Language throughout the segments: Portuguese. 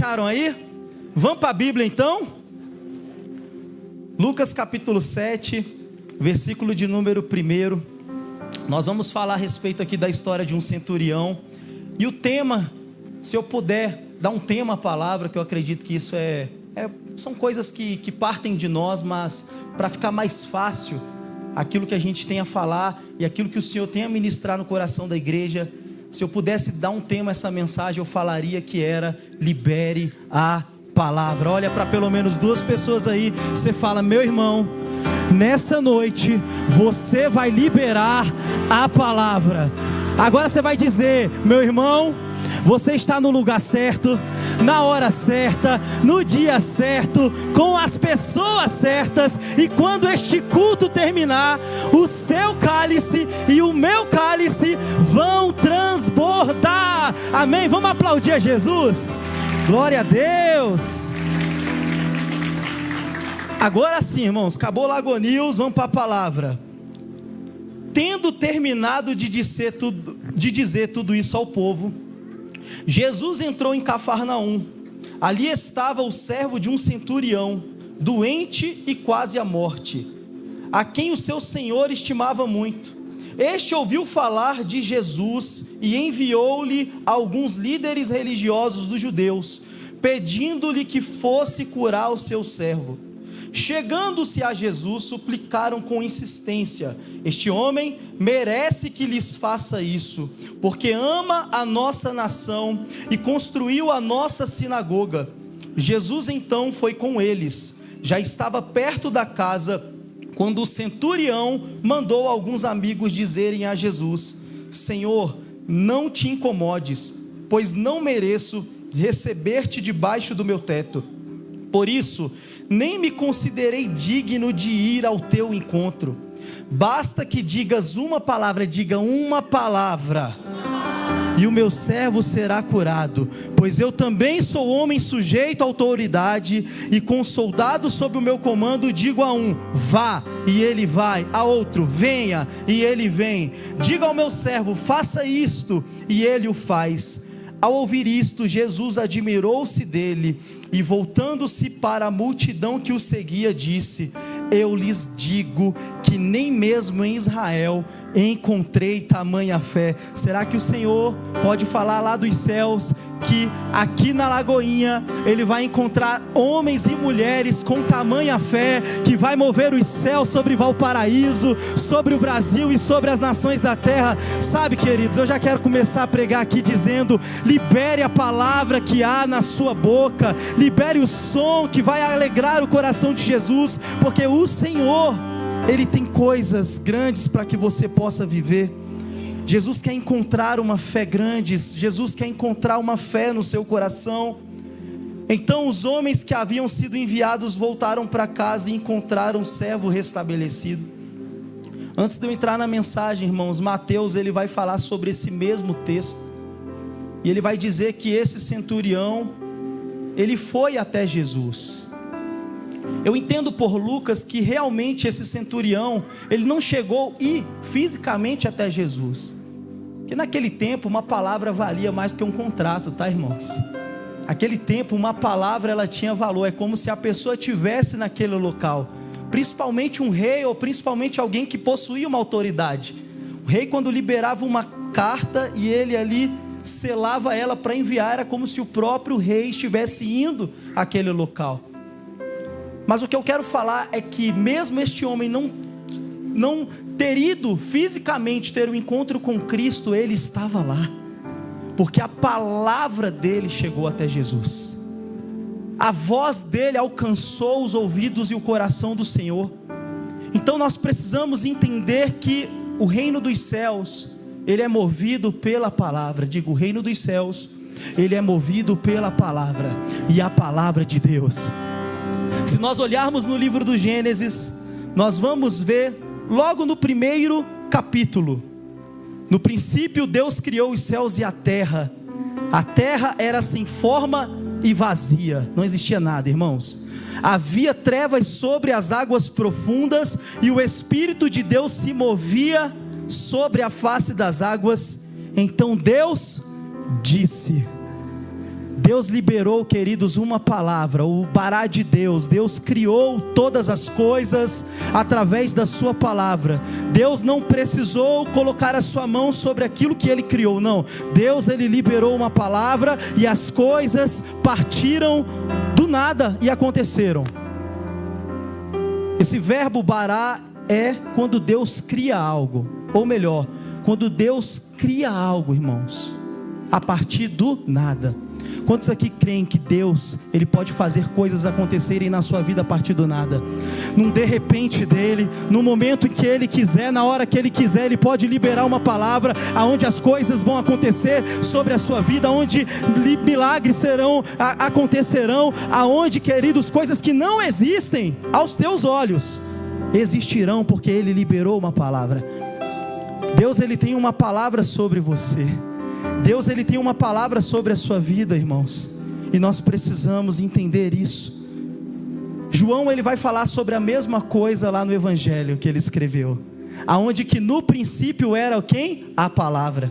Acharam aí? Vamos para a Bíblia então? Lucas capítulo 7, versículo de número 1. Nós vamos falar a respeito aqui da história de um centurião. E o tema, se eu puder dar um tema à palavra, que eu acredito que isso são coisas que partem de nós, mas para ficar mais fácil aquilo que a gente tem a falar e aquilo que o Senhor tem a ministrar no coração da igreja, se eu pudesse dar um tema a essa mensagem, eu falaria que era: libere a palavra. Olha para pelo menos 2 pessoas aí, você fala: meu irmão, nessa noite você vai liberar a palavra. Agora você vai dizer: meu irmão, você está no lugar certo, na hora certa, no dia certo, com as pessoas certas. E quando este culto terminar, o seu cálice e o meu cálice vão transbordar. Amém? Vamos aplaudir a Jesus? Glória a Deus. Agora sim, irmãos, acabou o Lago News, vamos para a palavra. Tendo terminado de dizer tudo isso ao povo, Jesus entrou em Cafarnaum. Ali estava o servo de um centurião, doente e quase à morte, a quem o seu senhor estimava muito. Este ouviu falar de Jesus e enviou-lhe alguns líderes religiosos dos judeus, pedindo-lhe que fosse curar o seu servo. Chegando-se a Jesus, suplicaram com insistência: este homem merece que lhes faça isso, porque ama a nossa nação e construiu a nossa sinagoga. Jesus então foi com eles. Já estava perto da casa quando o centurião mandou alguns amigos dizerem a Jesus: Senhor, não te incomodes, pois não mereço receber-te debaixo do meu teto. Por isso, nem me considerei digno de ir ao teu encontro. Basta que digas uma palavra, diga uma palavra, e o meu servo será curado. Pois eu também sou homem sujeito à autoridade, e com soldados sob o meu comando digo a um: vá, e ele vai; a outro: venha, e ele vem. Diga ao meu servo: faça isto, e ele o faz. Ao ouvir isto, Jesus admirou-se dele, e voltando-se para a multidão que o seguia, disse: eu lhes digo que nem mesmo em Israel encontrei tamanha fé. Será que o Senhor pode falar lá dos céus que aqui na Lagoinha Ele vai encontrar homens e mulheres com tamanha fé, que vai mover os céus sobre Valparaíso, sobre o Brasil e sobre as nações da terra? Sabe, queridos, eu já quero começar a pregar aqui dizendo: libere a palavra que há na sua boca, libere o som que vai alegrar o coração de Jesus, porque o Senhor, Ele tem coisas grandes para que você possa viver. Jesus quer encontrar uma fé grande, Jesus quer encontrar uma fé no seu coração. Então os homens que haviam sido enviados voltaram para casa e encontraram o servo restabelecido. Antes de eu entrar na mensagem, irmãos, Mateus ele vai falar sobre esse mesmo texto, e ele vai dizer que esse centurião, ele foi até Jesus. Eu entendo por Lucas que realmente esse centurião, ele não chegou fisicamente até Jesus, porque naquele tempo uma palavra valia mais do que um contrato, tá, irmãos? Naquele tempo uma palavra ela tinha valor, é como se a pessoa estivesse naquele local, principalmente um rei ou principalmente alguém que possuía uma autoridade. O rei, quando liberava uma carta e ele ali selava ela para enviar, era como se o próprio rei estivesse indo àquele local. Mas o que eu quero falar é que mesmo este homem não ter ido fisicamente ter um encontro com Cristo, ele estava lá, porque a palavra dele chegou até Jesus. A voz dele alcançou os ouvidos e o coração do Senhor. Então nós precisamos entender que o reino dos céus, ele é movido pela palavra. Digo, o reino dos céus, ele é movido pela palavra, e a palavra de Deus. Se nós olharmos no livro do Gênesis, nós vamos ver logo no primeiro capítulo: no princípio Deus criou os céus e a terra era sem forma e vazia, não existia nada, irmãos. Havia trevas sobre as águas profundas, e o Espírito de Deus se movia sobre a face das águas. Então Deus disse. Deus liberou, queridos, uma palavra, o Bará de Deus. Deus criou todas as coisas através da sua palavra. Deus não precisou colocar a sua mão sobre aquilo que Ele criou, não. Deus, Ele liberou uma palavra e as coisas partiram do nada e aconteceram. Esse verbo Bará é quando Deus cria algo, ou melhor, quando Deus cria algo, irmãos, a partir do nada. Quantos aqui creem que Deus, Ele pode fazer coisas acontecerem na sua vida a partir do nada? Num de repente dEle, no momento em que Ele quiser, na hora que Ele quiser, Ele pode liberar uma palavra, aonde as coisas vão acontecer sobre a sua vida, aonde milagres acontecerão, aonde, queridos, coisas que não existem aos teus olhos, existirão, porque Ele liberou uma palavra. Deus, Ele tem uma palavra sobre você. Deus, Ele tem uma palavra sobre a sua vida, irmãos, e nós precisamos entender isso. João, ele vai falar sobre a mesma coisa lá no Evangelho que ele escreveu, aonde que no princípio era quem? A palavra.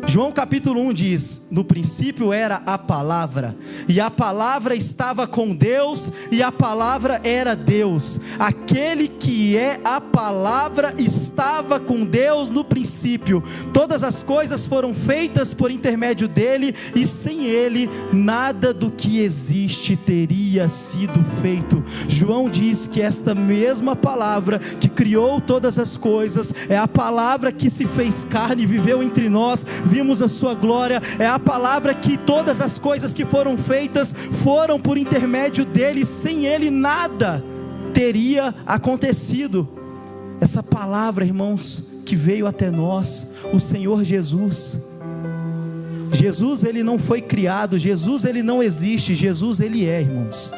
João capítulo 1 diz: no princípio era a palavra, e a palavra estava com Deus, e a palavra era Deus. Aquele que é a palavra estava com Deus no princípio. Todas as coisas foram feitas por intermédio dele, e sem ele nada do que existe teria sido feito. João diz que esta mesma palavra que criou todas as coisas é a palavra que se fez carne e viveu entre nós. Vimos a sua glória. É a palavra que todas as coisas que foram feitas foram por intermédio dele. Sem ele nada teria acontecido. Essa palavra, irmãos, que veio até nós, o Senhor Jesus. Jesus, ele não foi criado. Jesus, ele não existe. Jesus, ele é, irmãos.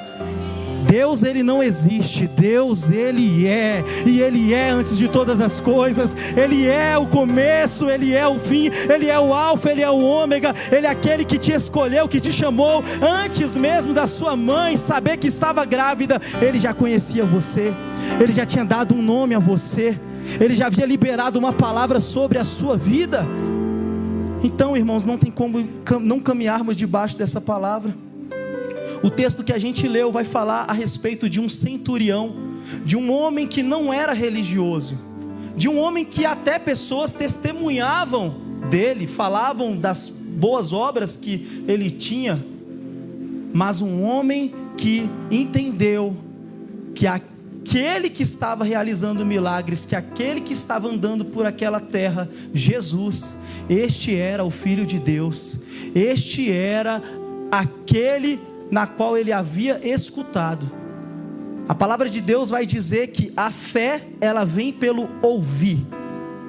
Deus, ele não existe. Deus, ele é, e ele é antes de todas as coisas. Ele é o começo, ele é o fim, ele é o alfa, ele é o ômega. Ele é aquele que te escolheu, que te chamou antes mesmo da sua mãe saber que estava grávida. Ele já conhecia você, ele já tinha dado um nome a você, ele já havia liberado uma palavra sobre a sua vida. Então, irmãos, não tem como não caminharmos debaixo dessa palavra. O texto que a gente leu vai falar a respeito de um centurião, de um homem que não era religioso, de um homem que até pessoas testemunhavam dele, falavam das boas obras que ele tinha, mas um homem que entendeu que aquele que estava realizando milagres, que aquele que estava andando por aquela terra, Jesus, este era o Filho de Deus, este era aquele na qual ele havia escutado. A palavra de Deus vai dizer que a fé, ela vem pelo ouvir,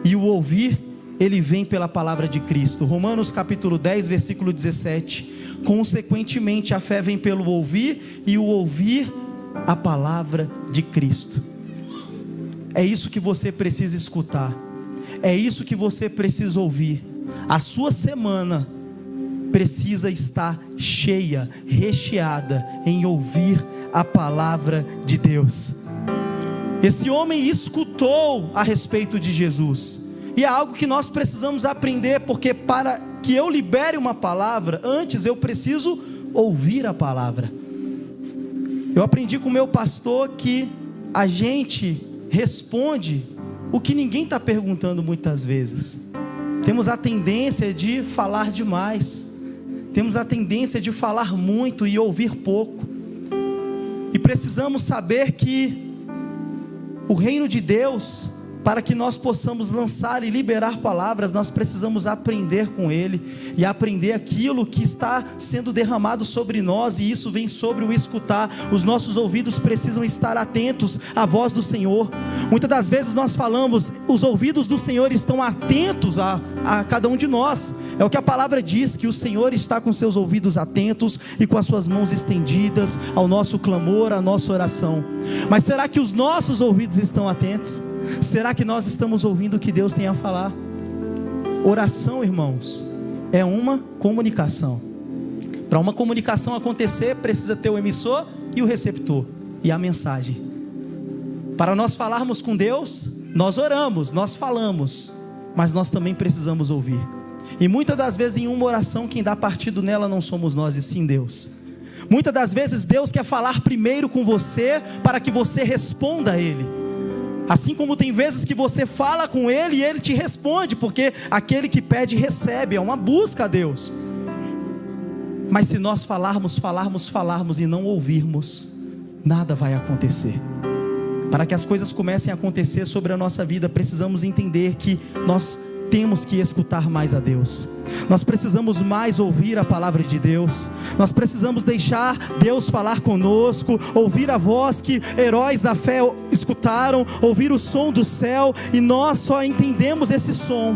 e o ouvir, ele vem pela palavra de Cristo. Romanos capítulo 10, versículo 17. Consequentemente, a fé vem pelo ouvir, e o ouvir a palavra de Cristo. É isso que você precisa escutar, é isso que você precisa ouvir. A sua semana precisa estar cheia, recheada em ouvir a palavra de Deus. Esse homem escutou a respeito de Jesus, e é algo que nós precisamos aprender, porque para que eu libere uma palavra, antes eu preciso ouvir a palavra. Eu aprendi com o meu pastor que a gente responde o que ninguém está perguntando muitas vezes. Temos a tendência de falar demais, temos a tendência de falar muito e ouvir pouco. E precisamos saber que o reino de Deus, para que nós possamos lançar e liberar palavras, nós precisamos aprender com Ele, e aprender aquilo que está sendo derramado sobre nós, e isso vem sobre o escutar. Os nossos ouvidos precisam estar atentos à voz do Senhor. Muitas das vezes nós falamos, os ouvidos do Senhor estão atentos a cada um de nós. É o que a palavra diz, que o Senhor está com seus ouvidos atentos e com as suas mãos estendidas ao nosso clamor, à nossa oração. Mas será que os nossos ouvidos estão atentos? Será que nós estamos ouvindo o que Deus tem a falar? Oração, irmãos, é uma comunicação. Para uma comunicação acontecer, precisa ter o emissor e o receptor, e a mensagem. Para nós falarmos com Deus, nós oramos, nós falamos, mas nós também precisamos ouvir. E muitas das vezes em uma oração quem dá partido nela não somos nós, e sim Deus. Muitas das vezes Deus quer falar primeiro com você para que você responda a Ele. Assim como tem vezes que você fala com Ele e Ele te responde, porque aquele que pede recebe, é uma busca a Deus. Mas se nós falarmos e não ouvirmos, nada vai acontecer. Para que as coisas comecem a acontecer sobre a nossa vida, precisamos entender que nós temos que escutar mais a Deus. Nós precisamos mais ouvir a palavra de Deus. Nós precisamos deixar Deus falar conosco, ouvir a voz que heróis da fé escutaram, ouvir o som do céu. E nós só entendemos esse som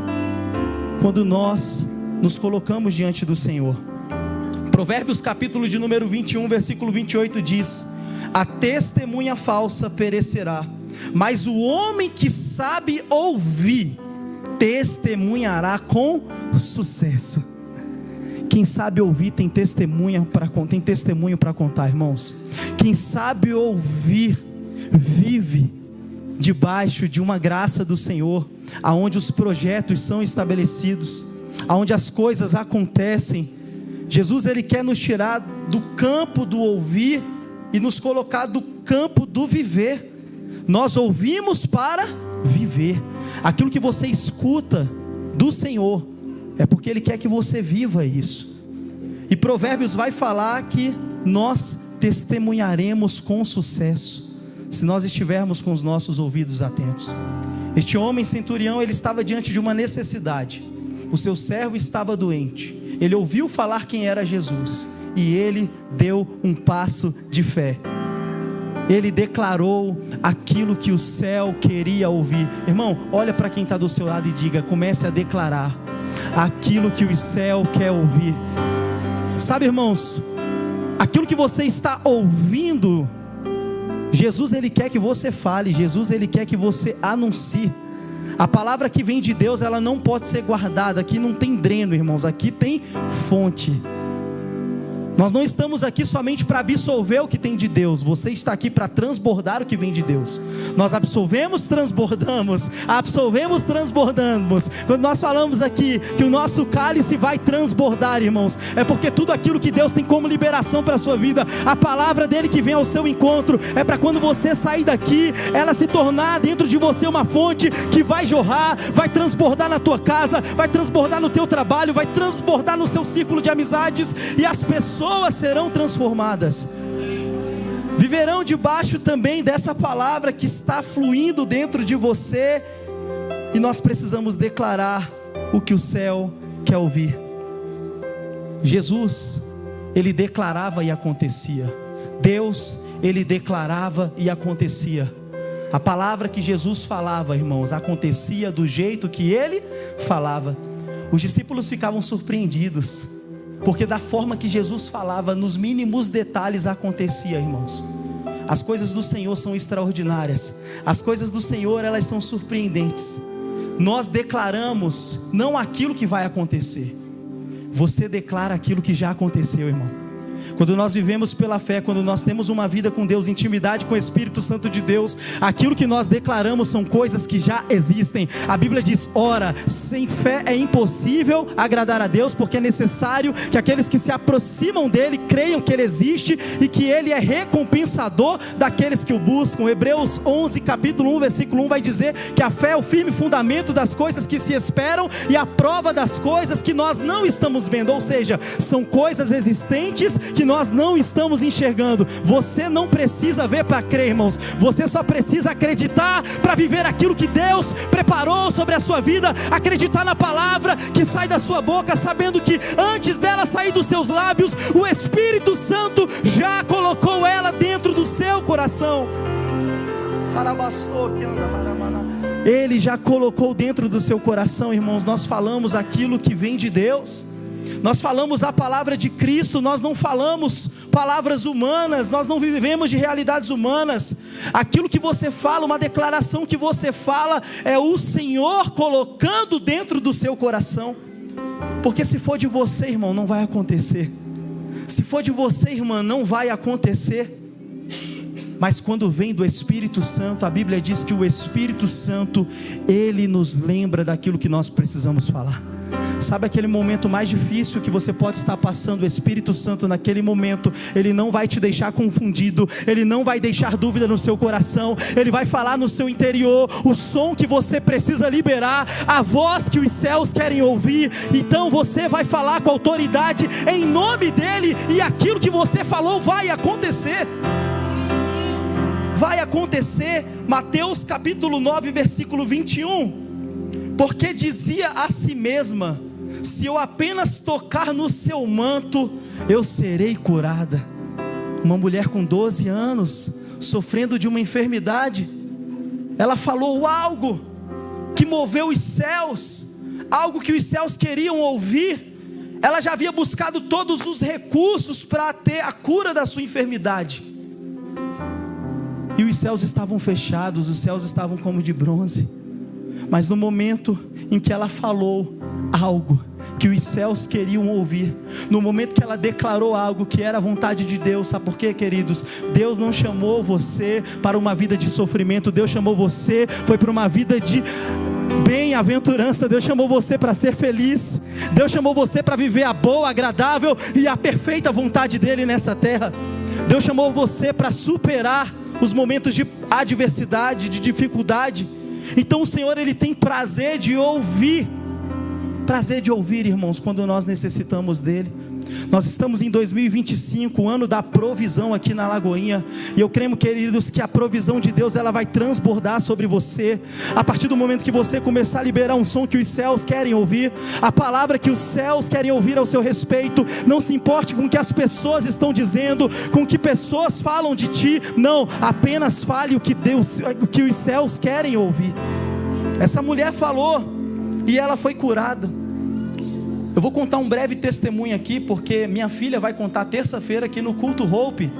quando nós nos colocamos diante do Senhor. Provérbios capítulo de número 21, versículo 28 diz: a testemunha falsa perecerá, mas o homem que sabe ouvir testemunhará com sucesso. Quem sabe ouvir tem testemunho para contar, irmãos. Quem sabe ouvir vive debaixo de uma graça do Senhor, aonde os projetos são estabelecidos, aonde as coisas acontecem. Jesus, Ele quer nos tirar do campo do ouvir e nos colocar do campo do viver. Nós ouvimos para viver. Aquilo que você escuta do Senhor é porque Ele quer que você viva isso. E Provérbios vai falar que nós testemunharemos com sucesso se nós estivermos com os nossos ouvidos atentos. Este homem centurião, ele estava diante de uma necessidade. O seu servo estava doente. Ele ouviu falar quem era Jesus e ele deu um passo de fé. Ele declarou aquilo que o céu queria ouvir. Irmão, olha para quem está do seu lado e diga: comece a declarar aquilo que o céu quer ouvir. Sabe, irmãos, aquilo que você está ouvindo, Jesus, Ele quer que você fale. Jesus, Ele quer que você anuncie. A palavra que vem de Deus, ela não pode ser guardada. Aqui não tem dreno, irmãos, aqui tem fonte. Nós não estamos aqui somente para absolver o que tem de Deus. Você está aqui para transbordar o que vem de Deus. Nós absolvemos, transbordamos. Absolvemos, transbordamos. Quando nós falamos aqui que o nosso cálice vai transbordar, irmãos, é porque tudo aquilo que Deus tem como liberação para a sua vida, a palavra dele que vem ao seu encontro, é para quando você sair daqui, ela se tornar dentro de você uma fonte que vai jorrar, vai transbordar na tua casa, vai transbordar no teu trabalho, vai transbordar no seu círculo de amizades, e as pessoas serão transformadas, viverão debaixo também dessa palavra que está fluindo dentro de você. E nós precisamos declarar o que o céu quer ouvir. Jesus, Ele declarava e acontecia. Deus, Ele declarava e acontecia. A palavra que Jesus falava, irmãos, acontecia do jeito que Ele falava. Os discípulos ficavam surpreendidos, porque da forma que Jesus falava, nos mínimos detalhes acontecia, irmãos. As coisas do Senhor são extraordinárias. As coisas do Senhor, elas são surpreendentes. Nós declaramos não aquilo que vai acontecer. Você declara aquilo que já aconteceu, irmão. Quando nós vivemos pela fé, quando nós temos uma vida com Deus, intimidade com o Espírito Santo de Deus, aquilo que nós declaramos são coisas que já existem. A Bíblia diz: ora, sem fé é impossível agradar a Deus, porque é necessário que aqueles que se aproximam dele creiam que ele existe e que ele é recompensador daqueles que o buscam. Hebreus 11, capítulo 1, versículo 1 vai dizer que a fé é o firme fundamento das coisas que se esperam e a prova das coisas que nós não estamos vendo. Ou seja, são coisas existentes que nós não estamos enxergando. Você não precisa ver para crer, irmãos. Você só precisa acreditar para viver aquilo que Deus preparou sobre a sua vida. Acreditar na palavra que sai da sua boca, sabendo que antes dela sair dos seus lábios, o Espírito Santo já colocou ela dentro do seu coração. Ele já colocou dentro do seu coração, irmãos. Nós falamos aquilo que vem de Deus. Nós falamos a palavra de Cristo, nós não falamos palavras humanas, nós não vivemos de realidades humanas. Aquilo que você fala, uma declaração que você fala, é o Senhor colocando dentro do seu coração. Porque se for de você, irmão, não vai acontecer. Se for de você, irmã, não vai acontecer. Mas quando vem do Espírito Santo, a Bíblia diz que o Espírito Santo, ele nos lembra daquilo que nós precisamos falar. Sabe aquele momento mais difícil que você pode estar passando? O Espírito Santo naquele momento, Ele não vai te deixar confundido, Ele não vai deixar dúvida no seu coração, Ele vai falar no seu interior o som que você precisa liberar, a voz que os céus querem ouvir. Então você vai falar com autoridade em nome dEle, e aquilo que você falou vai acontecer. Vai acontecer. Mateus capítulo 9, versículo 21. Porque dizia a si mesma: se eu apenas tocar no seu manto, eu serei curada. Uma mulher com 12 anos, sofrendo de uma enfermidade, ela falou algo que moveu os céus, algo que os céus queriam ouvir. Ela já havia buscado todos os recursos para ter a cura da sua enfermidade, e os céus estavam fechados, os céus estavam como de bronze. Mas no momento em que ela falou algo que os céus queriam ouvir, no momento que ela declarou algo que era a vontade de Deus, sabe por quê, queridos? Deus não chamou você para uma vida de sofrimento, Deus chamou você, foi para uma vida de bem-aventurança. Deus chamou você para ser feliz, Deus chamou você para viver a boa, agradável e a perfeita vontade dEle nessa terra. Deus chamou você para superar os momentos de adversidade, de dificuldade. Então o Senhor, Ele tem prazer de ouvir, irmãos, quando nós necessitamos dEle. Nós estamos em 2025, o ano da provisão aqui na Lagoinha, e eu creio, queridos, que a provisão de Deus, ela vai transbordar sobre você, a partir do momento que você começar a liberar um som que os céus querem ouvir, a palavra que os céus querem ouvir ao seu respeito. Não se importe com o que as pessoas estão dizendo, com o que pessoas falam de ti, não, apenas fale o que os céus querem ouvir. Essa mulher falou, e ela foi curada. Eu vou contar um breve testemunho aqui, porque minha filha vai contar terça-feira aqui no culto Hope.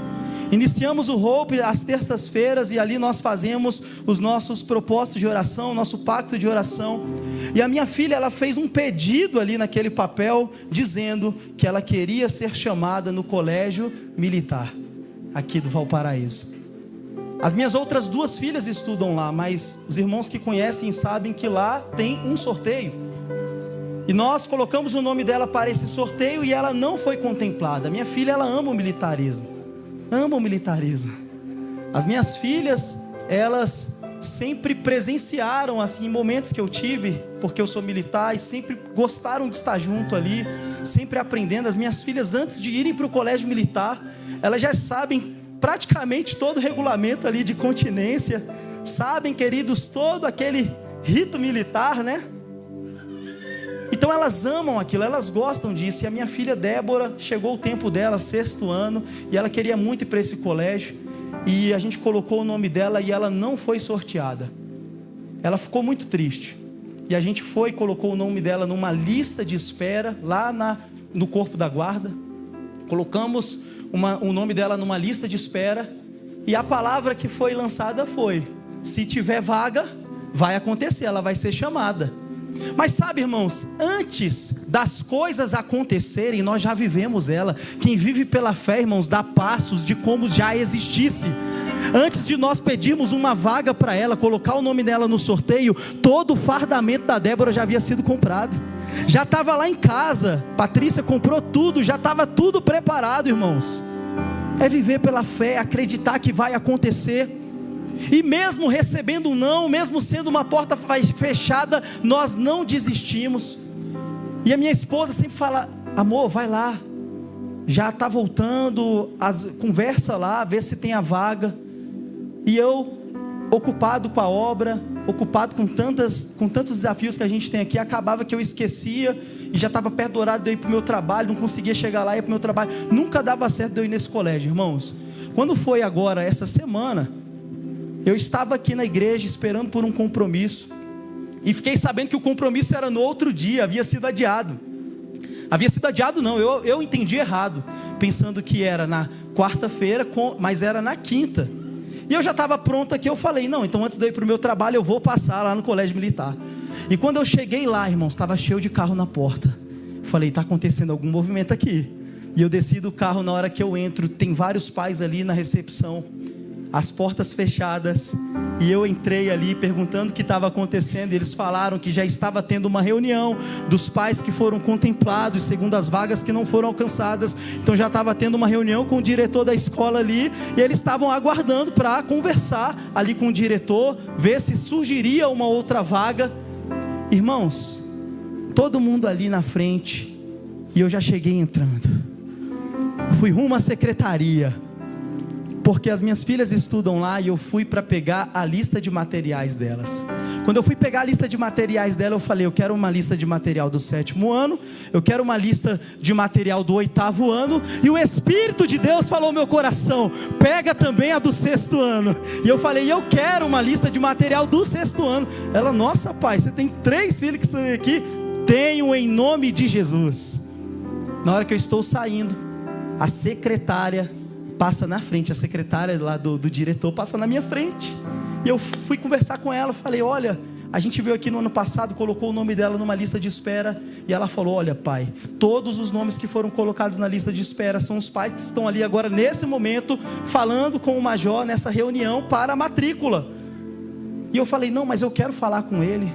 Iniciamos o Hope às terças-feiras, e ali nós fazemos os nossos propósitos de oração, nosso pacto de oração. E a minha filha, ela fez um pedido ali naquele papel, dizendo que ela queria ser chamada no colégio militar, aqui do Valparaíso. As minhas outras 2 filhas estudam lá, mas os irmãos que conhecem sabem que lá tem um sorteio. E nós colocamos o nome dela para esse sorteio, e ela não foi contemplada. Minha filha, ela ama o militarismo. Ama o militarismo. As minhas filhas, elas sempre presenciaram assim momentos que eu tive, porque eu sou militar, e sempre gostaram de estar junto ali, sempre aprendendo. As minhas filhas, antes de irem para o colégio militar, elas já sabem praticamente todo o regulamento ali de continência. Sabem, queridos, todo aquele rito militar, né? Então elas amam aquilo, elas gostam disso. E a minha filha Débora, chegou o tempo dela, 6º ano, e ela queria muito ir para esse colégio, e a gente colocou o nome dela, e ela não foi sorteada. Ela ficou muito triste, e a gente foi e colocou o nome dela numa lista de espera, lá no corpo da guarda. Colocamos o nome dela numa lista de espera, e a palavra que foi lançada foi: se tiver vaga, vai acontecer, ela vai ser chamada. Mas sabe, irmãos, antes das coisas acontecerem, nós já vivemos ela. Quem vive pela fé, irmãos, dá passos de como já existisse. Antes de nós pedirmos uma vaga para ela, colocar o nome dela no sorteio, todo o fardamento da Débora já havia sido comprado. Já estava lá em casa, Patrícia comprou tudo, já estava tudo preparado, irmãos. É viver pela fé, acreditar que vai acontecer. E mesmo recebendo um não, mesmo sendo uma porta fechada, nós não desistimos. E a minha esposa sempre fala: amor, vai lá, já está voltando, conversa lá, vê se tem a vaga. E eu, ocupado com a obra, ocupado com tantos desafios que a gente tem aqui, acabava que eu esquecia, e já estava perto do horário de eu ir para o meu trabalho, não conseguia chegar lá e ir para o meu trabalho. Nunca dava certo de eu ir nesse colégio, irmãos. Quando foi agora, essa semana, eu estava aqui na igreja esperando por um compromisso, e fiquei sabendo que o compromisso era no outro dia, havia sido adiado. Havia sido adiado não, eu entendi errado, pensando que era na quarta-feira, mas era na quinta. E eu já estava pronto aqui, eu falei: não, então antes de eu ir para o meu trabalho, eu vou passar lá no colégio militar. E quando eu cheguei lá, irmãos, estava cheio de carro na porta. Falei: está acontecendo algum movimento aqui. E eu desci do carro, na hora que eu entro, tem vários pais ali na recepção. as portas fechadas, e eu entrei ali perguntando o que estava acontecendo, e eles falaram que já estava tendo uma reunião dos pais que foram contemplados, segundo as vagas que não foram alcançadas. Então já estava tendo uma reunião com o diretor da escola ali, e eles estavam aguardando para conversar ali com o diretor, ver se surgiria uma outra vaga. Irmãos, todo mundo ali na frente, e eu já cheguei entrando, fui rumo à secretaria, porque as minhas filhas estudam lá, e eu fui para pegar a lista de materiais delas. Quando eu fui pegar a lista de materiais dela, eu falei: eu quero uma lista de material do 7º ano, eu quero uma lista de material do 8º ano, e o Espírito de Deus falou no meu coração: pega também a do 6º ano. E eu falei: eu quero uma lista de material do 6º ano. Ela: nossa, pai, você tem 3 filhos que estão aqui? Tenho, em nome de Jesus. Na hora que eu estou saindo, a secretária passa na frente, a secretária lá do diretor passa na minha frente, e eu fui conversar com ela, falei: olha, a gente veio aqui no ano passado, colocou o nome dela numa lista de espera, e ela falou: olha, pai, todos os nomes que foram colocados na lista de espera são os pais que estão ali agora nesse momento, falando com o major nessa reunião para a matrícula. E eu falei: não, mas eu quero falar com ele,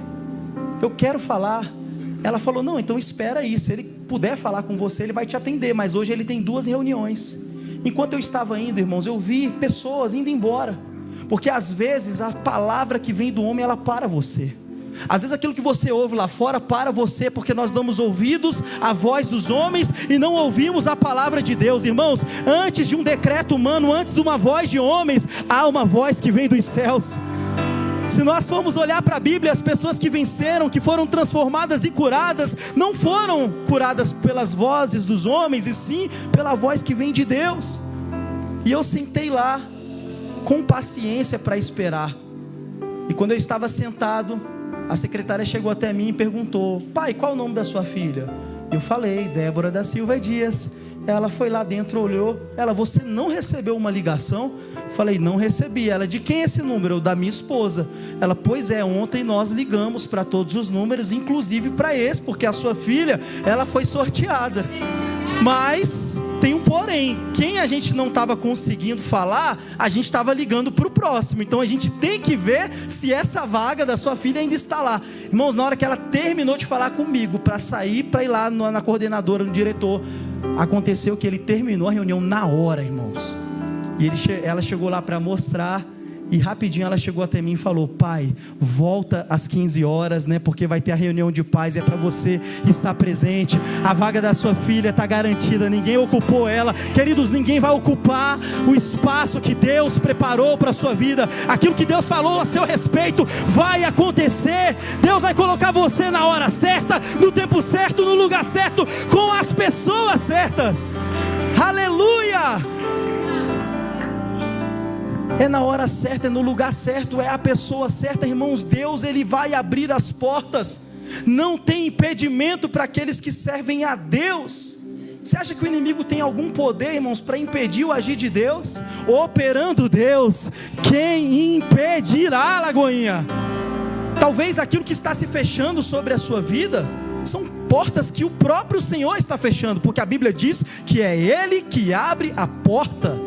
eu quero falar. Ela falou: não, então espera aí, se ele puder falar com você, ele vai te atender, mas hoje ele tem 2 reuniões. Enquanto eu estava indo, irmãos, eu vi pessoas indo embora, porque às vezes a palavra que vem do homem, ela para você. Às vezes aquilo que você ouve lá fora para você, porque nós damos ouvidos à voz dos homens e não ouvimos a palavra de Deus. Irmãos, antes de um decreto humano, antes de uma voz de homens, há uma voz que vem dos céus. Se nós formos olhar para a Bíblia, as pessoas que venceram, que foram transformadas e curadas, não foram curadas pelas vozes dos homens, e sim pela voz que vem de Deus. E eu sentei lá com paciência para esperar. E quando eu estava sentado, a secretária chegou até mim e perguntou: pai, qual o nome da sua filha? Eu falei: Débora da Silva Dias. Ela foi lá dentro, olhou. Ela: você não recebeu uma ligação? Falei: não recebi. Ela: de quem é esse número? Da minha esposa. Ela: pois é, ontem nós ligamos para todos os números, inclusive para esse, porque a sua filha, ela foi sorteada. Mas tem um porém: quem a gente não estava conseguindo falar, a gente estava ligando para o próximo. Então a gente tem que ver se essa vaga da sua filha ainda está lá. Irmãos, na hora que ela terminou de falar comigo para sair, para ir lá na coordenadora, no diretor, aconteceu que ele terminou a reunião na hora, irmãos. E ela chegou lá para mostrar, e rapidinho ela chegou até mim e falou: pai, volta às 15 horas, né? Porque vai ter a reunião de pais, é para você estar presente. A vaga da sua filha está garantida, ninguém ocupou ela. Queridos, ninguém vai ocupar o espaço que Deus preparou para a sua vida. Aquilo que Deus falou a seu respeito vai acontecer. Deus vai colocar você na hora certa, no tempo certo, no lugar certo, com as pessoas certas. Aleluia! É na hora certa, é no lugar certo, é a pessoa certa, irmãos. Deus, Ele vai abrir as portas. Não tem impedimento para aqueles que servem a Deus. Você acha que o inimigo tem algum poder, irmãos, para impedir o agir de Deus? Operando Deus, quem impedirá, Lagoinha? Talvez aquilo que está se fechando sobre a sua vida são portas que o próprio Senhor está fechando, porque a Bíblia diz que é Ele que abre a porta,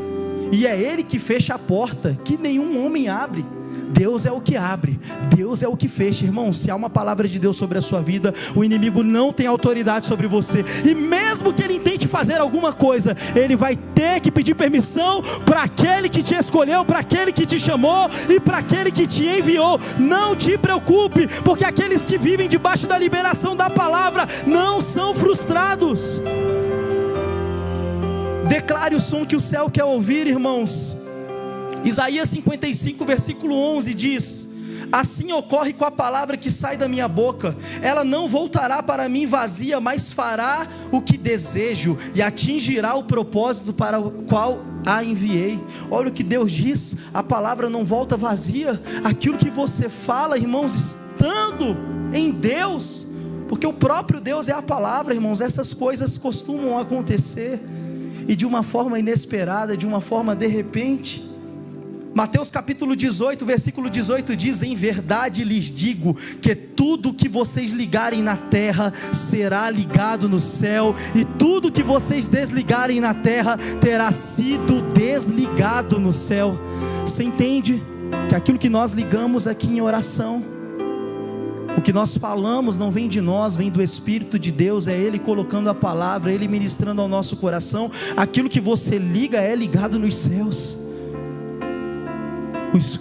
e é Ele que fecha a porta, que nenhum homem abre. Deus é o que abre, Deus é o que fecha. Irmão, se há uma palavra de Deus sobre a sua vida, o inimigo não tem autoridade sobre você. E mesmo que ele tente fazer alguma coisa, ele vai ter que pedir permissão para aquele que te escolheu, para aquele que te chamou e para aquele que te enviou. Não te preocupe, porque aqueles que vivem debaixo da liberação da palavra não são frustrados. Declare o som que o céu quer ouvir, irmãos. Isaías 55, versículo 11 diz: assim ocorre com a palavra que sai da minha boca, ela não voltará para mim vazia, mas fará o que desejo e atingirá o propósito para o qual a enviei. Olha o que Deus diz: a palavra não volta vazia. Aquilo que você fala, irmãos, estando em Deus, porque o próprio Deus é a palavra, irmãos, essas coisas costumam acontecer, e de uma forma inesperada, de uma forma de repente. Mateus capítulo 18, versículo 18 diz: em verdade lhes digo que tudo que vocês ligarem na terra será ligado no céu, e tudo que vocês desligarem na terra terá sido desligado no céu. Você entende que aquilo que nós ligamos aqui em oração, o que nós falamos não vem de nós, vem do Espírito de Deus, é Ele colocando a palavra, Ele ministrando ao nosso coração. Aquilo que você liga é ligado nos céus.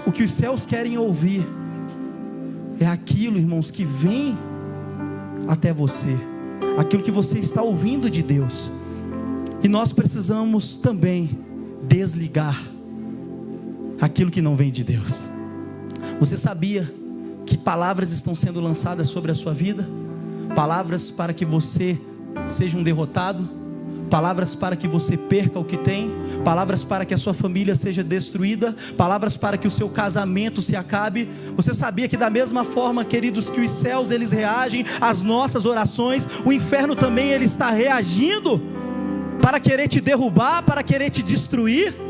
O que os céus querem ouvir é aquilo, irmãos, que vem até você, aquilo que você está ouvindo de Deus. E nós precisamos também desligar aquilo que não vem de Deus. Você sabia que palavras estão sendo lançadas sobre a sua vida? Palavras para que você seja um derrotado, palavras para que você perca o que tem, palavras para que a sua família seja destruída, palavras para que o seu casamento se acabe. Você sabia que da mesma forma, queridos, que os céus eles reagem às nossas orações, o inferno também ele está reagindo para querer te derrubar, para querer te destruir?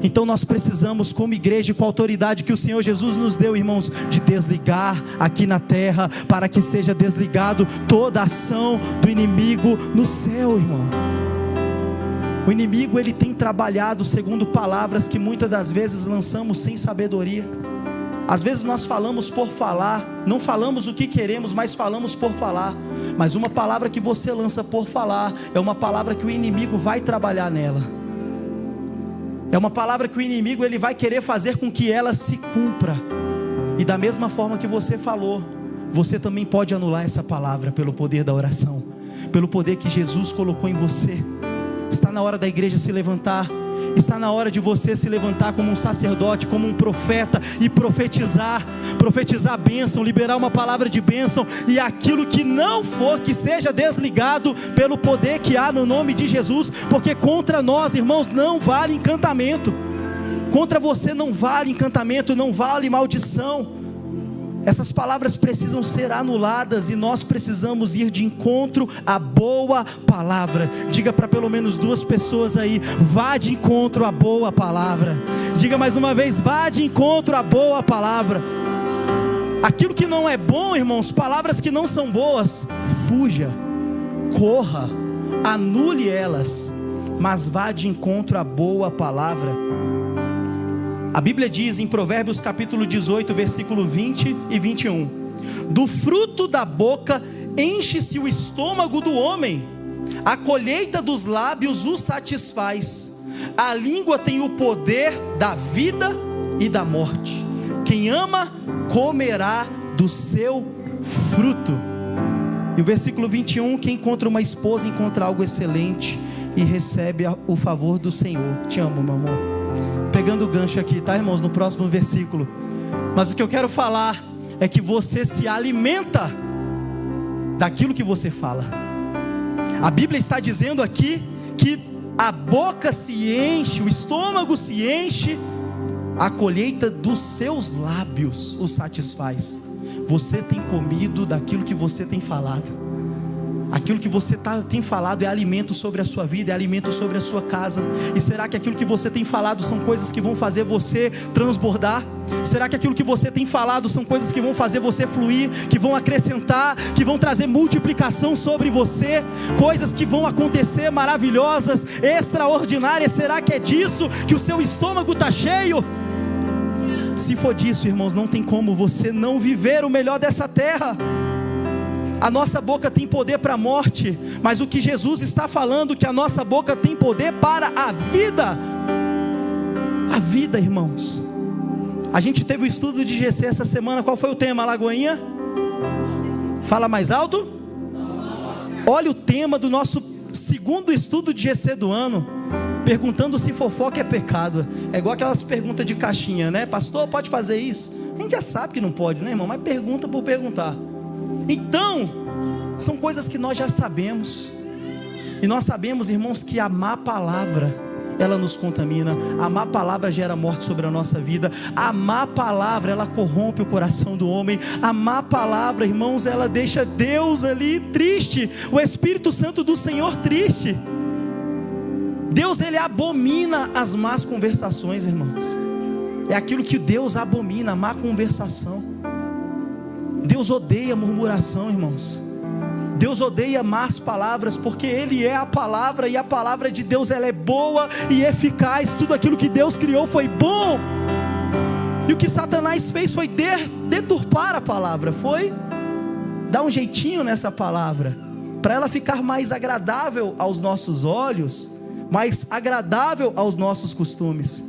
Então nós precisamos, como igreja, com a autoridade que o Senhor Jesus nos deu, irmãos, de desligar aqui na terra, para que seja desligado toda a ação do inimigo no céu, irmão. O inimigo ele tem trabalhado segundo palavras que muitas das vezes lançamos sem sabedoria. Às vezes nós falamos por falar, não falamos o que queremos, mas falamos por falar. Mas uma palavra que você lança por falar é uma palavra que o inimigo vai trabalhar nela. É uma palavra que o inimigo ele vai querer fazer com que ela se cumpra. E da mesma forma que você falou, você também pode anular essa palavra pelo poder da oração, pelo poder que Jesus colocou em você. Está na hora da igreja se levantar. Está na hora de você se levantar como um sacerdote, como um profeta e profetizar bênção, liberar uma palavra de bênção, e aquilo que não for, que seja desligado pelo poder que há no nome de Jesus, porque contra nós, irmãos, não vale encantamento, contra você não vale encantamento, não vale maldição. Essas palavras precisam ser anuladas e nós precisamos ir de encontro à boa palavra. Diga para pelo menos 2 pessoas aí: vá de encontro à boa palavra. Diga mais uma vez: vá de encontro à boa palavra. Aquilo que não é bom, irmãos, palavras que não são boas, fuja, corra, anule elas, mas vá de encontro à boa palavra. A Bíblia diz em Provérbios capítulo 18, versículo 20 e 21: do fruto da boca enche-se o estômago do homem, a colheita dos lábios o satisfaz. A língua tem o poder da vida e da morte. Quem ama, comerá do seu fruto. E o versículo 21: quem encontra uma esposa encontra algo excelente e recebe o favor do Senhor. Te amo, meu amor. Pegando o gancho aqui, tá, irmãos, no próximo versículo. Mas o que eu quero falar é que você se alimenta daquilo que você fala. A Bíblia está dizendo aqui que a boca se enche, o estômago se enche, a colheita dos seus lábios o satisfaz. Você tem comido daquilo que você tem falado. Aquilo que você tem falado é alimento sobre a sua vida, é alimento sobre a sua casa. E será que aquilo que você tem falado são coisas que vão fazer você transbordar? Será que aquilo que você tem falado são coisas que vão fazer você fluir, que vão acrescentar, que vão trazer multiplicação sobre você? Coisas que vão acontecer maravilhosas, extraordinárias. Será que é disso que o seu estômago está cheio? Se for disso, irmãos, não tem como você não viver o melhor dessa terra. A nossa boca tem poder para a morte, mas o que Jesus está falando, que a nossa boca tem poder para a vida. A vida, irmãos. A gente teve o estudo de GC essa semana. Qual foi o tema, Lagoinha? Fala mais alto. Olha o tema do nosso segundo estudo de GC do ano, perguntando se fofoca é pecado. É igual aquelas perguntas de caixinha, né? Pastor, pode fazer isso? A gente já sabe que não pode, né, irmão? Mas pergunta por perguntar. Então, são coisas que nós já sabemos. E nós sabemos, irmãos, que a má palavra, ela nos contamina. A má palavra gera morte sobre a nossa vida. A má palavra, ela corrompe o coração do homem. A má palavra, irmãos, ela deixa Deus ali triste, o Espírito Santo do Senhor triste. Deus, ele abomina as más conversações, irmãos. É aquilo que Deus abomina, a má conversação. Deus odeia murmuração, irmãos. Deus odeia más palavras, porque Ele é a palavra, e a palavra de Deus, ela é boa e eficaz. Tudo aquilo que Deus criou foi bom, e o que Satanás fez foi deturpar a palavra, foi dar um jeitinho nessa palavra, para ela ficar mais agradável aos nossos olhos, mais agradável aos nossos costumes.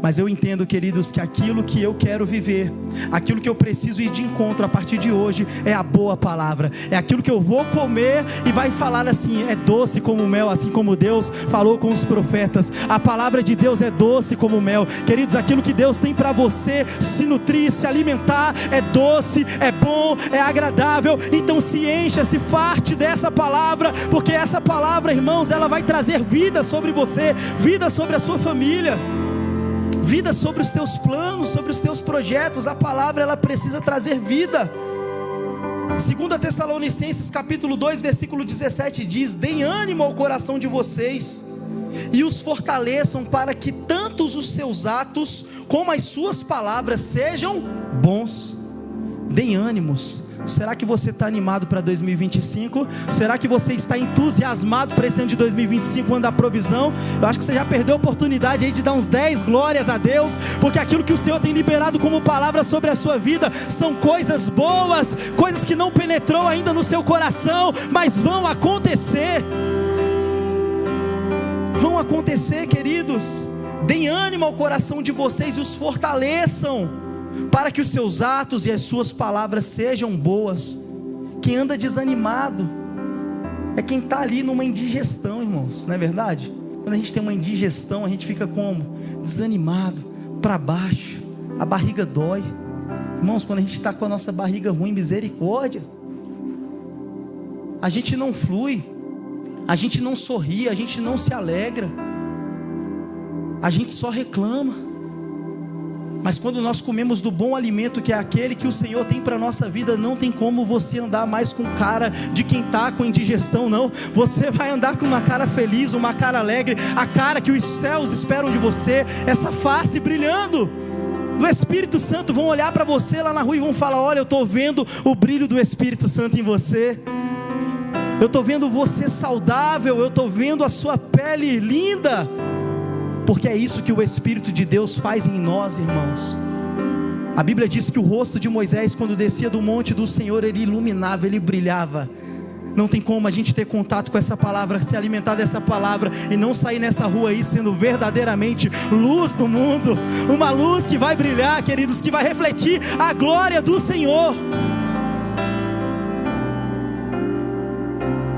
Mas eu entendo, queridos, que aquilo que eu quero viver, aquilo que eu preciso ir de encontro a partir de hoje, é a boa palavra, é aquilo que eu vou comer e vai falar assim, é doce como mel, assim como Deus falou com os profetas. A palavra de Deus é doce como mel, queridos. Aquilo que Deus tem para você se nutrir, se alimentar, é doce, é bom, é agradável. Então se encha, se farte dessa palavra, porque essa palavra, irmãos, ela vai trazer vida sobre você, vida sobre a sua família, vida sobre os teus planos, sobre os teus projetos. A palavra, ela precisa trazer vida. 2 Tessalonicenses capítulo 2 versículo 17 diz: deem ânimo ao coração de vocês e os fortaleçam, para que tanto os seus atos como as suas palavras sejam bons. Deem ânimos. Será que você está animado para 2025? Será que você está entusiasmado para esse ano de 2025, ano da provisão? Eu acho que você já perdeu a oportunidade aí de dar uns 10 glórias a Deus, porque aquilo que o Senhor tem liberado como palavra sobre a sua vida são coisas boas, coisas que não penetrou ainda no seu coração, mas vão acontecer. Vão acontecer, queridos. Deem ânimo ao coração de vocês e os fortaleçam, para que os seus atos e as suas palavras sejam boas. Quem anda desanimado é quem está ali numa indigestão, irmãos, não é verdade? Quando a gente tem uma indigestão, a gente fica como? Desanimado, para baixo, a barriga dói. Irmãos, quando a gente está com a nossa barriga ruim, misericórdia, a gente não flui, a gente não sorri, a gente não se alegra, a gente só reclama. Mas quando nós comemos do bom alimento, que é aquele que o Senhor tem para a nossa vida, não tem como você andar mais com cara de quem está com indigestão, não. Você vai andar com uma cara feliz, uma cara alegre, a cara que os céus esperam de você, essa face brilhando do Espírito Santo. Vão olhar para você lá na rua e vão falar: olha, eu estou vendo o brilho do Espírito Santo em você, eu estou vendo você saudável, eu estou vendo a sua pele linda. Porque é isso que o Espírito de Deus faz em nós, irmãos. A Bíblia diz que o rosto de Moisés, quando descia do monte do Senhor, ele iluminava, ele brilhava. Não tem como a gente ter contato com essa palavra, se alimentar dessa palavra e não sair nessa rua aí sendo verdadeiramente luz do mundo. Uma luz que vai brilhar, queridos, que vai refletir a glória do Senhor.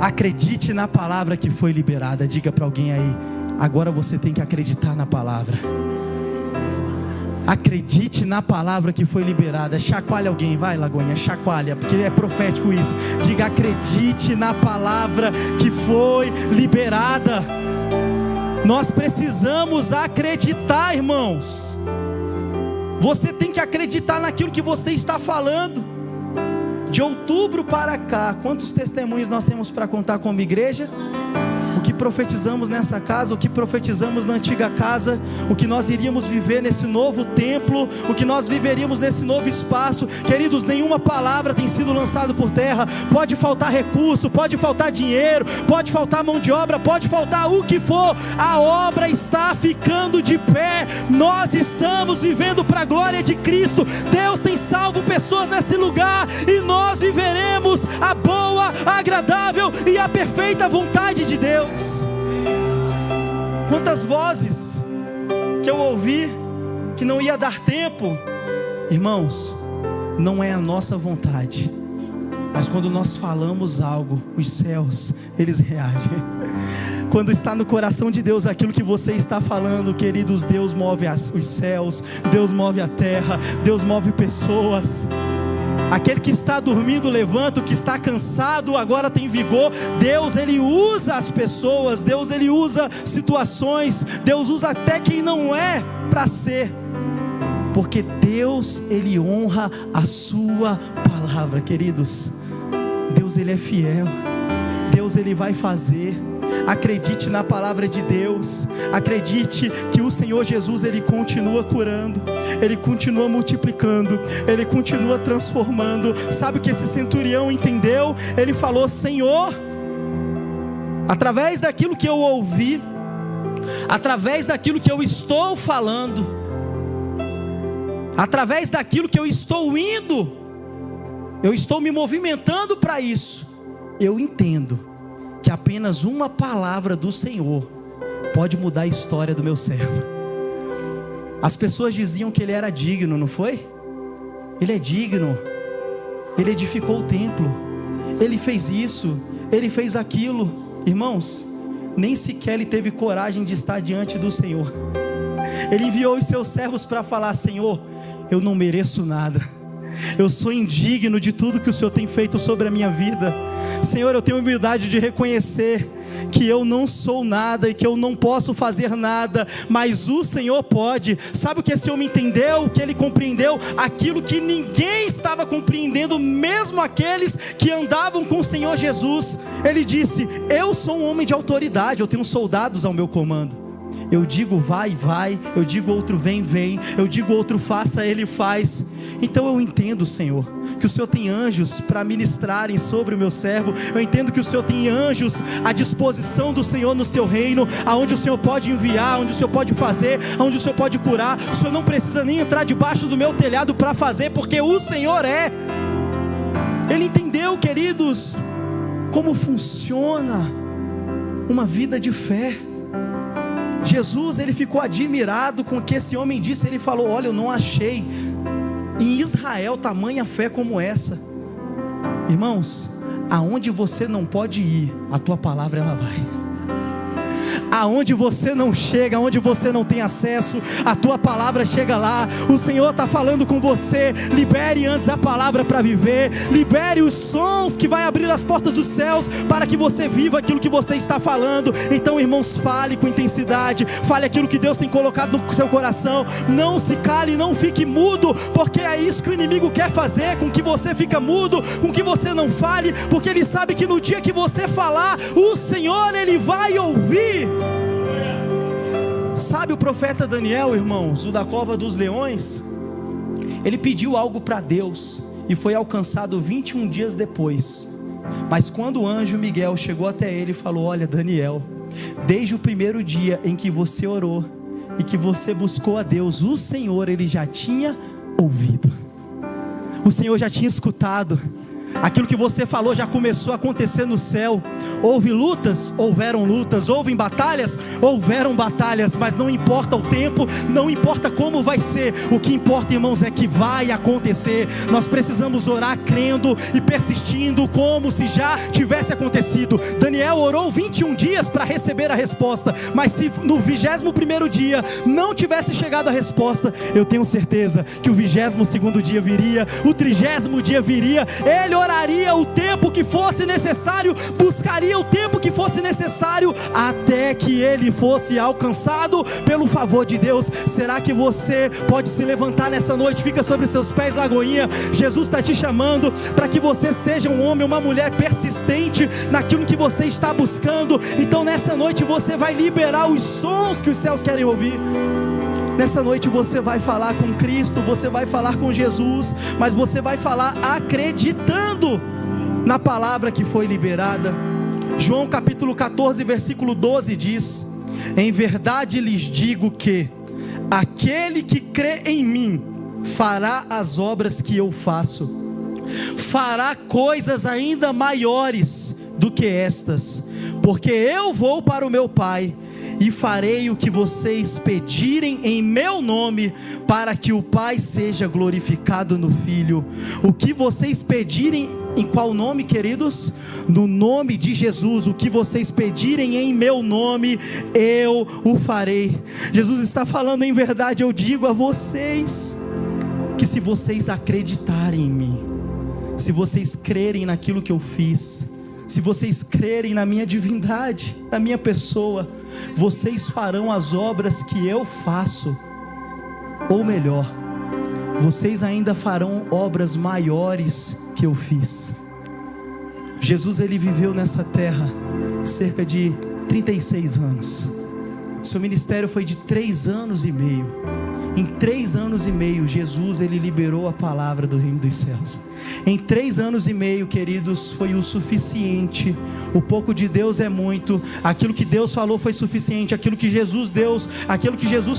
Acredite na palavra que foi liberada. Diga para alguém aí: agora você tem que acreditar na palavra. Acredite na palavra que foi liberada. Chacoalha alguém, vai, Lagoinha, chacoalha, porque é profético isso. Diga: acredite na palavra que foi liberada. Nós precisamos acreditar, irmãos. Você tem que acreditar naquilo que você está falando. De outubro para cá, quantos testemunhos nós temos para contar como igreja? O que profetizamos nessa casa, o que profetizamos na antiga casa, o que nós iríamos viver nesse novo templo, o que nós viveríamos nesse novo espaço. Queridos, nenhuma palavra tem sido lançada por terra. Pode faltar recurso, pode faltar dinheiro, pode faltar mão de obra, pode faltar o que for, a obra está ficando de pé. Nós estamos vivendo para a glória de Cristo. Deus tem salvo pessoas nesse lugar, e nós viveremos a boa, a agradável e a perfeita vontade de Deus. Quantas vozes que eu ouvi que não ia dar tempo. Irmãos, não é a nossa vontade, mas quando nós falamos algo, os céus, eles reagem. Quando está no coração de Deus aquilo que você está falando, queridos, Deus move os céus, Deus move a terra, Deus move pessoas. Aquele que está dormindo levanta, o que está cansado agora tem vigor. Deus, ele usa as pessoas, Deus, ele usa situações, Deus usa até quem não é para ser, porque Deus, ele honra a sua palavra, queridos. Deus, ele é fiel, Deus, ele vai fazer. Acredite na palavra de Deus. Acredite que o Senhor Jesus, Ele continua curando, Ele continua multiplicando, Ele continua transformando. Sabe o que esse centurião entendeu? Ele falou: Senhor, através daquilo que eu ouvi, através daquilo que eu estou falando, através daquilo que eu estou indo, eu estou me movimentando para isso, eu entendo que apenas uma palavra do Senhor pode mudar a história do meu servo. As pessoas diziam que ele era digno, não foi? Ele é digno, ele edificou o templo, ele fez isso, ele fez aquilo. Irmãos, nem sequer ele teve coragem de estar diante do Senhor. Ele enviou os seus servos para falar: Senhor, eu não mereço nada, eu sou indigno de tudo que o Senhor tem feito sobre a minha vida. Senhor, eu tenho humildade de reconhecer que eu não sou nada e que eu não posso fazer nada, mas o Senhor pode. Sabe o que esse homem entendeu? O que ele compreendeu? Aquilo que ninguém estava compreendendo, mesmo aqueles que andavam com o Senhor Jesus. Ele disse: eu sou um homem de autoridade, eu tenho soldados ao meu comando. Eu digo vai, vai, eu digo outro vem, vem, eu digo outro faça, ele faz. Então eu entendo, Senhor, que o Senhor tem anjos para ministrarem sobre o meu servo. Eu entendo que o Senhor tem anjos à disposição do Senhor no seu reino, aonde o Senhor pode enviar, onde o Senhor pode fazer, onde o Senhor pode curar. O Senhor não precisa nem entrar debaixo do meu telhado para fazer, porque o Senhor é. Ele entendeu, queridos, como funciona uma vida de fé. Jesus, ele ficou admirado com o que esse homem disse. Ele falou: olha, eu não achei em Israel tamanha fé como essa. Irmãos, aonde você não pode ir, a tua palavra ela vai. Aonde você não chega, aonde você não tem acesso, a tua palavra chega lá. O Senhor está falando com você. Libere antes a palavra para viver. Libere os sons que vai abrir as portas dos céus para que você viva aquilo que você está falando. Então, irmãos, fale com intensidade. Fale aquilo que Deus tem colocado no seu coração. Não se cale, não fique mudo, porque é isso que o inimigo quer fazer, com que você fica mudo, com que você não fale, porque ele sabe que no dia que você falar, o Senhor, ele vai ouvir. Sabe o profeta Daniel, irmãos, o da cova dos leões? Ele pediu algo para Deus e foi alcançado 21 dias depois. Mas quando o anjo Miguel chegou até ele e falou: olha, Daniel, desde o primeiro dia em que você orou e que você buscou a Deus, o Senhor, ele já tinha ouvido, o Senhor já tinha escutado. Aquilo que você falou já começou a acontecer no céu. Houve lutas? Houveram lutas. Houve batalhas? Houveram batalhas. Mas não importa o tempo, não importa como vai ser. O que importa, irmãos, é que vai acontecer. Nós precisamos orar crendo e persistindo como se já tivesse acontecido. Daniel orou 21 dias para receber a resposta. Mas se no 21º dia não tivesse chegado a resposta, eu tenho certeza que o 22º dia viria, o 30º dia viria. Ele oraria o tempo que fosse necessário, buscaria o tempo que fosse necessário, até que ele fosse alcançado pelo favor de Deus. Será que você pode se levantar nessa noite? Fica sobre seus pés, Lagoinha. Jesus está te chamando para que você seja um homem, uma mulher persistente naquilo que você está buscando. Então nessa noite você vai liberar os sons que os céus querem ouvir. Nessa noite você vai falar com Cristo, você vai falar com Jesus, mas você vai falar acreditando na palavra que foi liberada. João capítulo 14, versículo 12 diz: em verdade lhes digo que aquele que crê em mim fará as obras que eu faço, fará coisas ainda maiores do que estas, porque eu vou para o meu Pai e farei o que vocês pedirem em meu nome, para que o Pai seja glorificado no Filho. O que vocês pedirem, em qual nome, queridos? No nome de Jesus. O que vocês pedirem em meu nome, eu o farei. Jesus está falando: em verdade eu digo a vocês, que se vocês acreditarem em mim, se vocês crerem naquilo que eu fiz, se vocês crerem na minha divindade, na minha pessoa, vocês farão as obras que eu faço, ou melhor, vocês ainda farão obras maiores que eu fiz. Jesus, ele viveu nessa terra cerca de 36 anos. Seu ministério foi de 3 anos e meio. Em 3 anos e meio, Jesus, ele liberou a palavra do reino dos céus. Em 3 anos e meio, queridos, foi o suficiente. O pouco de Deus é muito. Aquilo que Deus falou foi suficiente. Aquilo que Jesus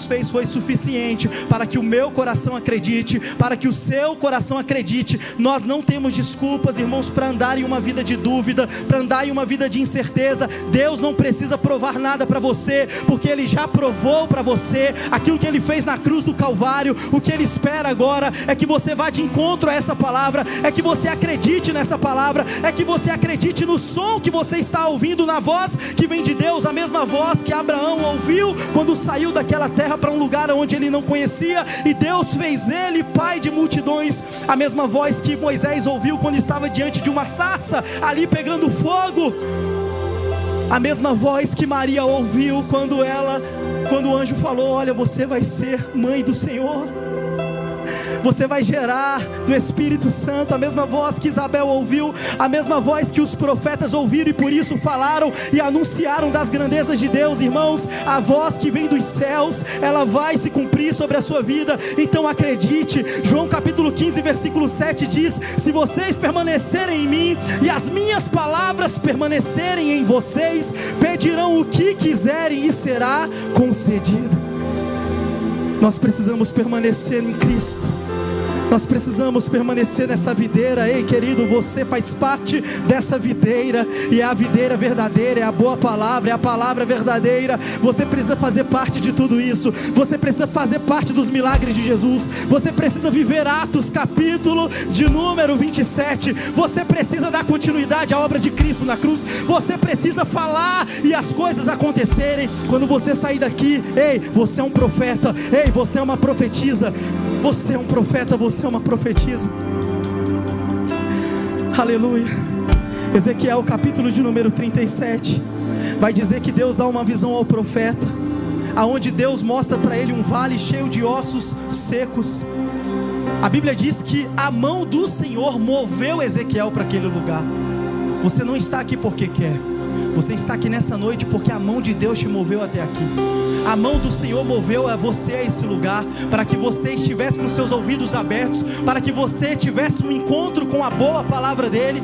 fez foi suficiente para que o meu coração acredite, para que o seu coração acredite. Nós não temos desculpas, irmãos, para andar em uma vida de dúvida, para andar em uma vida de incerteza. Deus não precisa provar nada para você, porque Ele já provou para você aquilo que Ele fez na cruz do Calvário. O que Ele espera agora é que você vá de encontro a essa palavra, é que você acredite nessa palavra, é que você acredite no som que você está ouvindo, na voz que vem de Deus, a mesma voz que Abraão ouviu quando saiu daquela terra para um lugar onde ele não conhecia, e Deus fez ele pai de multidões. A mesma voz que Moisés ouviu quando estava diante de uma sarça ali pegando fogo, a mesma voz que Maria ouviu quando o anjo falou: olha, você vai ser mãe do Senhor, você vai gerar do Espírito Santo. A mesma voz que Isabel ouviu, a mesma voz que os profetas ouviram e por isso falaram e anunciaram das grandezas de Deus. Irmãos, a voz que vem dos céus, ela vai se cumprir sobre a sua vida. Então acredite. João capítulo 15 versículo 7 diz: se vocês permanecerem em mim e as minhas palavras permanecerem em vocês, pedirão o que quiserem e será concedido. Nós precisamos permanecer em Cristo. Nós precisamos permanecer nessa videira. Ei, querido, você faz parte dessa videira, e é a videira verdadeira, é a boa palavra, é a palavra verdadeira. Você precisa fazer parte de tudo isso. Você precisa fazer parte dos milagres de Jesus. Você precisa viver Atos capítulo de número 27. Você precisa dar continuidade à obra de Cristo na cruz. Você precisa falar e as coisas acontecerem. Quando você sair daqui, ei, você é um profeta. Ei, você é uma profetisa. Você é um profeta, você é uma profetisa. Aleluia. Ezequiel capítulo de número 37 vai dizer que Deus dá uma visão ao profeta, aonde Deus mostra para ele um vale cheio de ossos secos. A Bíblia diz que a mão do Senhor moveu Ezequiel para aquele lugar. Você não está aqui porque quer. Você está aqui nessa noite porque a mão de Deus te moveu até aqui. A mão do Senhor moveu a você a esse lugar, para que você estivesse com seus ouvidos abertos, para que você tivesse um encontro com a boa palavra dele.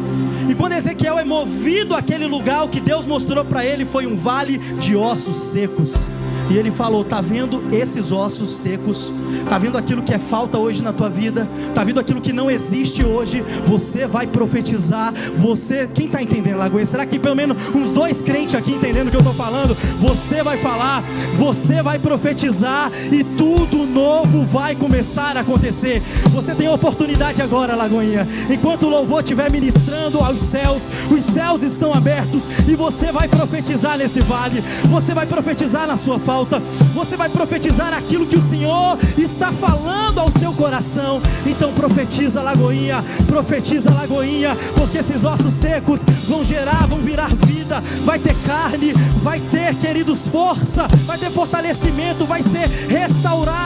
E quando Ezequiel é movido àquele lugar, o que Deus mostrou para ele foi um vale de ossos secos. E ele falou: está vendo esses ossos secos? Está vendo aquilo que é falta hoje na tua vida? Está vendo aquilo que não existe hoje? Você vai profetizar. Você, quem está entendendo, Lagoinha? Será que pelo menos uns 2 crentes aqui entendendo o que eu estou falando? Você vai falar, você vai profetizar, e tudo novo vai começar a acontecer. Você tem a oportunidade agora, Lagoinha. Enquanto o louvor estiver ministrando aos céus, os céus estão abertos, e você vai profetizar nesse vale. Você vai profetizar na sua falta. Você vai profetizar aquilo que o Senhor está falando ao seu coração. Então profetiza, Lagoinha, porque esses ossos secos vão virar vida. Vai ter carne, vai ter, queridos, força, vai ter fortalecimento, vai ser restaurado